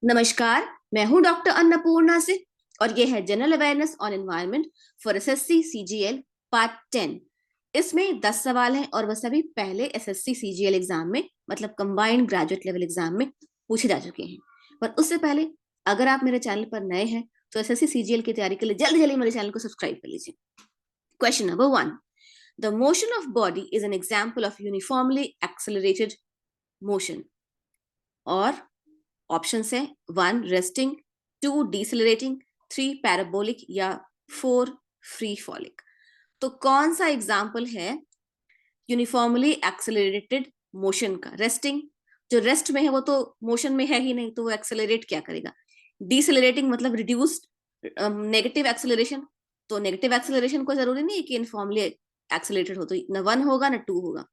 नमस्कार। मैं हूं डॉक्टर अन्नपूर्णा से और ये है general awareness on environment for SSC CGL part 10। इसमें 10 सवाल हैं और वह सभी पहले एसएससी सीजीएल एग्जाम में मतलब कंबाइंड ग्रेजुएट लेवल एग्जाम में पूछे जा चुके हैं। पर उससे पहले अगर आप मेरे चैनल पर नए हैं तो एसएससी सीजीएल की तैयारी के लिए जल्दी जल्दी मेरे चैनल को सब्सक्राइब कर लीजिए। Question number 1, the motion of body is an example of uniformly accelerated motion. और ऑप्शन है 1 रेस्टिंग, 2 डिसेलरेटिंग, 3 पैराबोलिक या 4 फ्री फॉलिक। तो कौन सा एग्जाम्पल है यूनिफॉर्मली एक्सेलरेटेड मोशन का? रेस्टिंग, जो रेस्ट में है वो तो मोशन में है ही नहीं, तो वो एक्सेलरेट क्या करेगा? डिसेलरेटिंग मतलब रिड्यूस्ड नेगेटिव एक्सेलरेशन, तो नेगेटिव एक्सेलरेशन को जरूरी नहीं है कि यूनिफॉर्मली एक्सेलरेटेड हो, तो न 1 होगा न 2 होगा।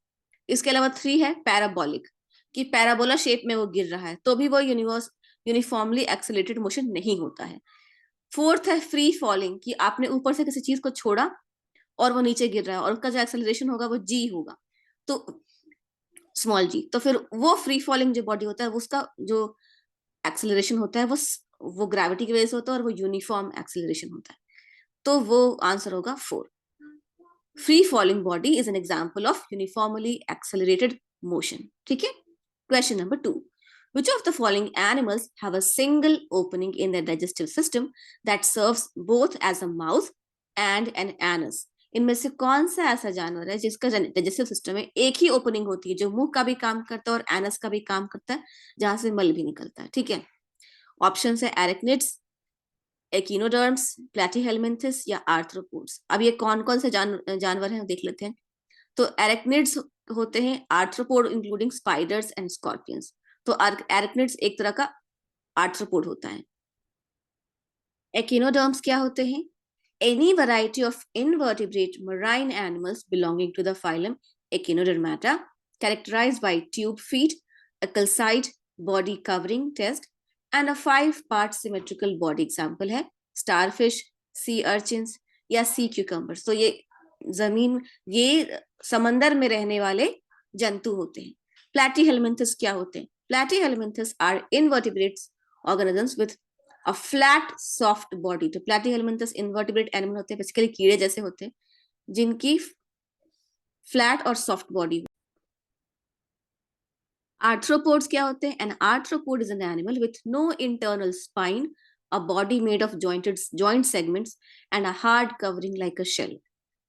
इसके अलावा 3 है पैराबोलिक, कि पैराबोला शेप में वो गिर रहा है तो भी वो यूनिफॉर्मली एक्सेलरेटेड मोशन नहीं होता है। 4th है फ्री फॉलिंग, कि आपने ऊपर से किसी चीज को छोड़ा और वो नीचे गिर रहा है और उसका जो एक्सेलरेशन होगा वो जी होगा, तो स्मॉल जी। तो फिर वो फ्री फॉलिंग जो बॉडी होता है उसका जो एक्सेलरेशन होता है वो ग्रेविटी की वजह से होता है और वो यूनिफॉर्म एक्सेलरेशन होता है। तो वो आंसर होगा 4। Free falling body is an example of uniformly accelerated motion. ठीक है। Question number 2, which of the following animals have a single opening in their digestive system that serves both as a mouth and an anus? इनमें से कौन सा ऐसा जानवर है जिसका डाइजेस्टिव सिस्टम में एक ही ओपनिंग होती है, जो मुंह का भी काम करता है और एनस का भी काम करता है, जहां से मल भी निकलता है? ठीक है। ऑप्शन है एरेक्निड्स, एकिनोडर्म्स, प्लेटीहेलमिन्थस या आर्थ्रोपोड्स। अब ये कौन कौन से जानवर हैं देख लेते हैं। तो एरेक्निड्स होते हैं arthropod including spiders and scorpions. तो एरेक्निड्स एक तरह का आर्थ्रोपोड होता है। एकिनोडर्म्स क्या होते हैं? Any variety of invertebrate marine animals belonging to the phylum Echinodermata, characterised by tube feet, a calcified body covering test and a 5-part symmetrical body. Example है स्टारफिश, सी अर्चिन्स या सी क्यूकम्बर्स। तो ये समंदर में रहने वाले जंतु होते हैं। प्लैटीहेलमिन्थस क्या होते हैं? Platyhelminthes are invertebrates organisms with a flat soft body. तो प्लैटीहेलमिन्थस इनवर्टिब्रेट एनिमल होते हैं, बेसिकली कीड़े जैसे होते हैं जिनकी फ्लैट और सॉफ्ट बॉडी। आर्थ्रोपोड्स क्या होते हैं? An arthropod is an animal with no internal spine, a body made of joint segments and a hard covering like a shell.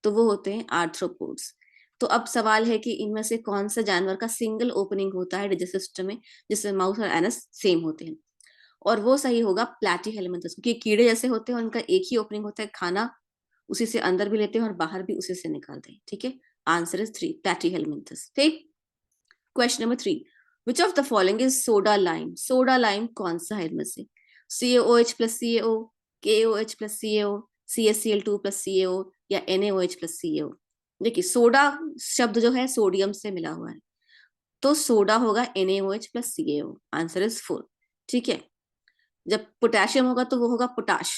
तो वो होते हैं आर्थ्रोपोड्स। तो अब सवाल है कि इनमें से कौन सा जानवर का सिंगल ओपनिंग होता है डाइजेस्टिव सिस्टम में, जिसमें माउथ और एनस सेम होते हैं? और वो सही होगा प्लैटीहेलमिन्थस, क्योंकि कीड़े जैसे होते हैं उनका एक ही ओपनिंग होता है, खाना उसी से अंदर भी लेते हैं और बाहर भी उसी से निकालते हैं। ठीक है। Answer is 3 प्लैटीहेलमिन्थस। ठीक। Question number 3, which of the following is soda lime? Soda lime कौन सा है इनमें से? CaOH plus CaO, KOH plus CaO, CaCl2 plus CaO या NaOH प्लस CaO? देखिए सोडा शब्द जो है सोडियम से मिला हुआ है, तो सोडा होगा NaOH plus CaO। Answer is 4। ठीक है। जब पोटेशियम होगा तो वो होगा पोटाश,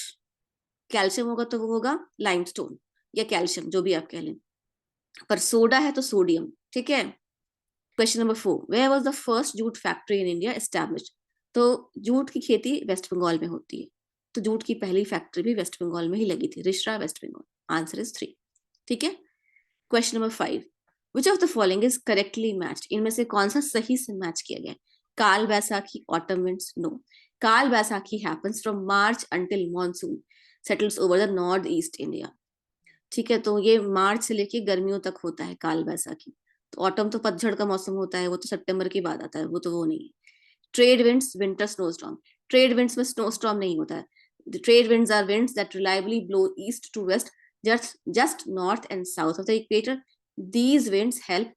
कैल्शियम होगा तो वो होगा लाइमस्टोन या कैल्शियम, जो भी आप कह लें, पर सोडा है तो सोडियम। ठीक है। Question number 4, where was the first jute factory in India established? तो जूट की खेती वेस्ट बंगाल में होती है, तो जूट की पहली फैक्ट्री भी वेस्ट बंगाल में ही लगी थी, Rishra, West Bengal. Answer is 3। ठीक है। Question number 5, which of the following is correctly matched? इनमें से कौन सा सही से मैच किया गया? काल बैसाखी, ऑटम विंड्स? नो। काल Baisakhi happens from March until monsoon settles over the north east India. ठीक है। तो ये मार्च से लेके गर्मियों तक होता है काल बैसाखी। तो ऑटम तो पतझड़ का मौसम होता है, वो तो सितंबर के बाद आता है, वो नहीं है। Trade winds, winter snowstorm? Trade winds में स्नोस्टॉर्म नहीं होता है। The trade winds are winds that reliably blow east to west, just north and south of the equator. These winds help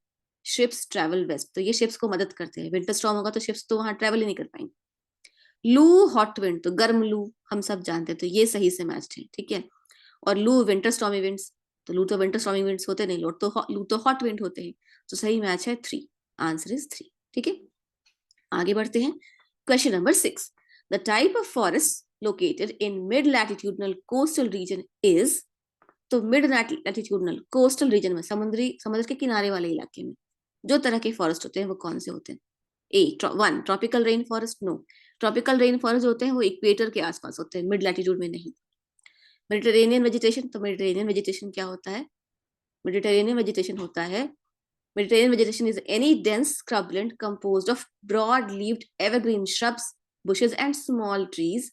ships travel west. तो ये ships को मदद करते हैं। विंटर स्टॉर्म होगा तो शिप्स तो वहां ट्रेवल ही नहीं कर पाएंगे। लू हॉट विंड, तो गर्म लू हम सब जानते हैं, तो ये सही से मैच्ड है। ठीक है। और लू विंटर स्टॉर्मी विंड्स, तो लू तो विंटर स्टॉर्मी विंड्स होते नहीं, लू तो हॉट विंड होते हैं। तो सही मैच है 3। Answer is 3। ठीक है। आगे बढ़ते हैं। Question number 6, the type of forest located in mid latitudinal coastal region is? तो मिड लैटिट्यूडनल कोस्टल रीजन में समुद्र के किनारे वाले इलाके में जो तरह के फॉरेस्ट होते हैं वो कौन से होते हैं? One tropical rain forest, no. Tropical rain forest होते हैं वो इक्वेटर के आसपास होते हैं, मिड लैटिट्यूड में नहीं। मेडिटेरेनियन वेजिटेशन, तो मेडिटेरेनियन वेजिटेशन क्या होता है? मेडिटेरेनियन वेजिटेशन होता है, Mediterranean vegetation is any dense scrubland composed of broad-leaved evergreen shrubs, bushes, and small trees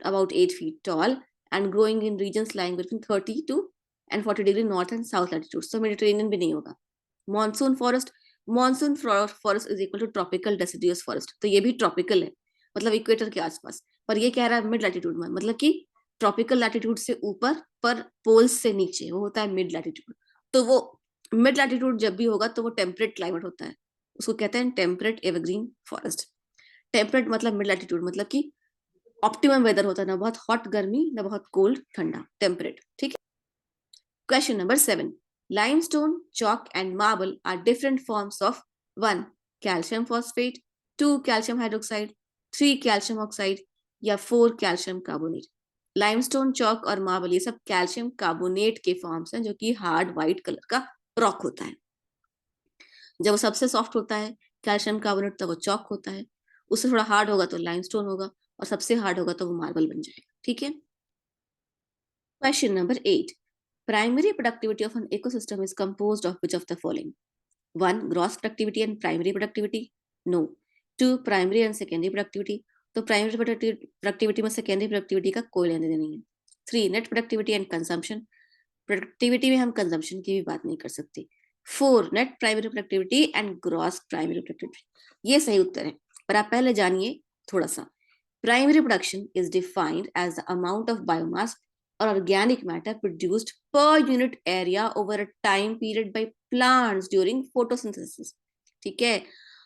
about 8 feet tall and growing in regions lying between 30 to and 40 degree north and south latitude. So Mediterranean भी नहीं होगा. Monsoon forest, monsoon forest is equal to tropical deciduous forest. तो ये भी tropical है, मतलब equator के आसपास. पर ये कह रहा है मिड लैटिट्यूड में, मतलब कि ट्रॉपिकल लैटिट्यूड से ऊपर पर पोल्स से नीचे, वो होता है मिड लैटिट्यूड. तो वो मिड लैटिट्यूड जब भी होगा तो वो टेम्परेट क्लाइमेट होता है, उसको कहते हैं टेम्परेट एवरग्रीन फॉरेस्ट. टेम्परेट मतलब मिड लैटिट्यूड, मतलब कि ऑप्टिमम वेदर होता है, ना बहुत हॉट गर्मी ना बहुत कोल्ड ठंडा, टेम्परेट. ठीक है. Question number 7. Limestone, chalk and marble are different forms of 1. calcium phosphate, 2. calcium hydroxide, 3. calcium oxide या 4. calcium carbonate. लाइमस्टोन, चॉक और मार्बल ये सब कैल्शियम कार्बोनेट के फॉर्म्स हैं जो कि हार्ड व्हाइट कलर का रॉक होता है. जब वो सबसे सॉफ्ट होता है कैल्शियम कार्बोनेट तो वो चॉक होता है, उससे थोड़ा हार्ड होगा तो लाइमस्टोन होगा, और सबसे हार्ड होगा तो वो मार्बल बन जाएगा. ठीक है. Question number 8. Primary productivity of an ecosystem is composed of which of the following? 1. Gross productivity and primary productivity? No. 2. Primary and secondary productivity? तो प्राइमरी प्रोडक्टिविटी में सेकेंडरी प्रोडक्टिविटी का कोई लेने देना नहीं है. 3. Net productivity and consumption. Productivity में हम कंजम्पशन की भी बात नहीं कर सकते. 4. Net primary productivity and gross primary productivity. ये सही उत्तर है, पर आप पहले जानिए थोड़ा सा. Primary production is defined as the amount of biomass or organic matter produced per unit area over a time period by plants during photosynthesis. ठीक है.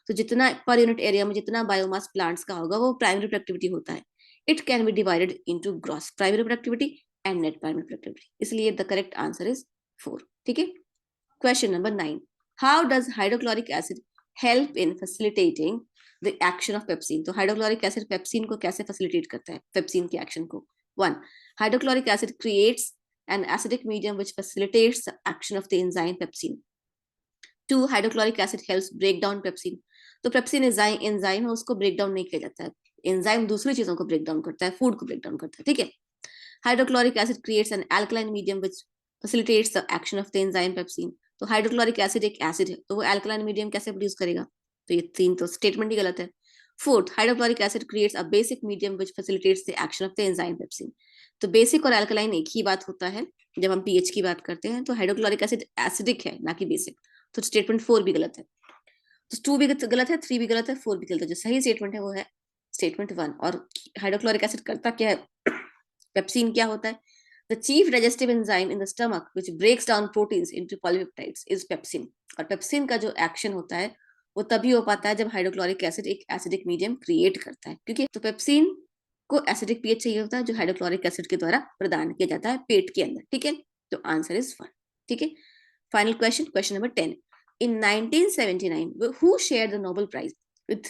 तो जितना पर यूनिट एरिया में जितना बायोमास प्लांट्स का होगा वो प्राइमरी प्रोडक्टिविटी होता है. It can be divided into gross primary productivity and net primary productivity. इसलिए द करेक्ट आंसर इज 4. ठीक है. Question number 9. How does hydrochloric acid help in facilitating the action of pepsin. तो hydrochloric acid pepsin को कैसे facilitate करता है, pepsin के action को? 1. Hydrochloric acid creates an acidic medium which facilitates the action of the enzyme pepsin. 2. Hydrochloric acid helps break down pepsin. तो pepsin enzyme है, उसको ब्रेक डाउन नहीं किया जाता है. एंजाइम दूसरी चीजों को ब्रेक डाउन करता है, फूड को ब्रेक डाउन करता है. ठीक है. Hydrochloric acid creates an alkaline medium which facilitates the action of the enzyme pepsin. तो हाइड्रोक्लोरिक एसिड एक एसिड है, तो वो अल्कलाइन मीडियम कैसे प्रोड्यूस करेगा? तो ये तीन तो स्टेटमेंट ही गलत है. 4th, hydrochloric acid creates a basic medium which facilitates the action of the enzyme pepsin. तो बेसिक और अल्कलाइन एक ही बात होता है जब हम पीएच की बात करते हैं. तो हाइड्रोक्लोरिक एसिड एसिडिक है ना कि बेसिक. तो स्टेटमेंट 4 भी गलत है. तो 2 भी गलत है, 3 भी गलत है, 4 भी गलत है. जो सही स्टेटमेंट है वो है स्टेटमेंट 1. और हाइड्रोक्लोरिक एसिड करता क्या है? पेप्सिन क्या होता है? The chief digestive enzyme in the stomach which breaks down proteins into polypeptides is pepsin. और पेप्सिन का जो एक्शन होता है वो तभी हो पाता है जब हाइड्रोक्लोरिक एसिड एक एसिडिक मीडियम क्रिएट करता है, क्योंकि तो पेप्सिन को एसिडिक पीएच चाहिए होता है जो हाइड्रोक्लोरिक एसिड के द्वारा प्रदान किया जाता है पेट के अंदर. ठीक है. तो आंसर इज 1. ठीक है. Final question, question number 10. In 1979, who shared the Nobel Prize with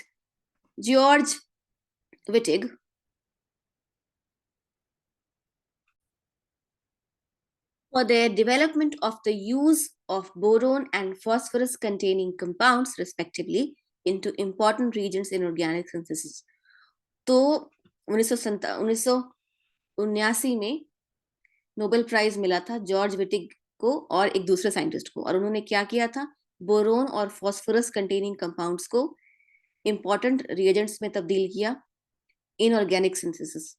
George Wittig for their development of the use of boron and phosphorus containing compounds respectively into important regions in organic synthesis. तो 1979 में Nobel prize मिला था George Wittig को और एक दूसरे scientist को, और उन्होंने क्या किया था? बोरोन और फॉस्फोरस कंटेनिंग कंपाउंड्स को इंपॉर्टेंट रिएजेंट्स में तब्दील किया in organic synthesis,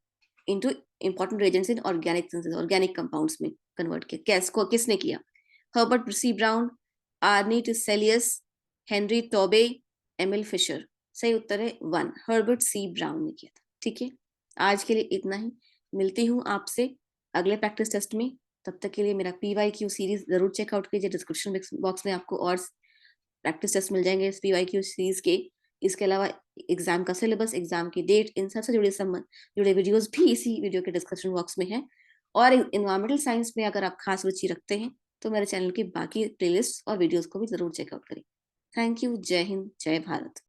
into important reagents in organic synthesis, organic compounds में कन्वर्ट किया. किसने किया? Herbert C Brown, Arne Tiselius, Henry Taube, Emil Fischer. सही उत्तर है 1, हर्बर्ट सी ब्राउन ने किया था. ठीक है. आज के लिए इतना ही. मिलती हूँ आपसे अगले प्रैक्टिस टेस्ट में. तब तक के लिए मेरा PYQ सीरीज जरूर चेकआउट कीजिए. डिस्क्रिप्शन बॉक्स में आपको और प्रैक्टिस टेस्ट मिल जाएंगे इस PYQ सीरीज के. इसके अलावा एग्जाम का सिलेबस, एग्जाम की डेट, इन सबसे जुड़े वीडियोस भी इसी वीडियो के डिस्क्रिप्शन बॉक्स में है. और इन्वायरमेंटल साइंस में अगर आप खास रुचि रखते हैं तो मेरे चैनल की बाकी प्लेलिस्ट और वीडियोस को भी जरूर चेकआउट करें. Thank you. जय हिंद, जय भारत.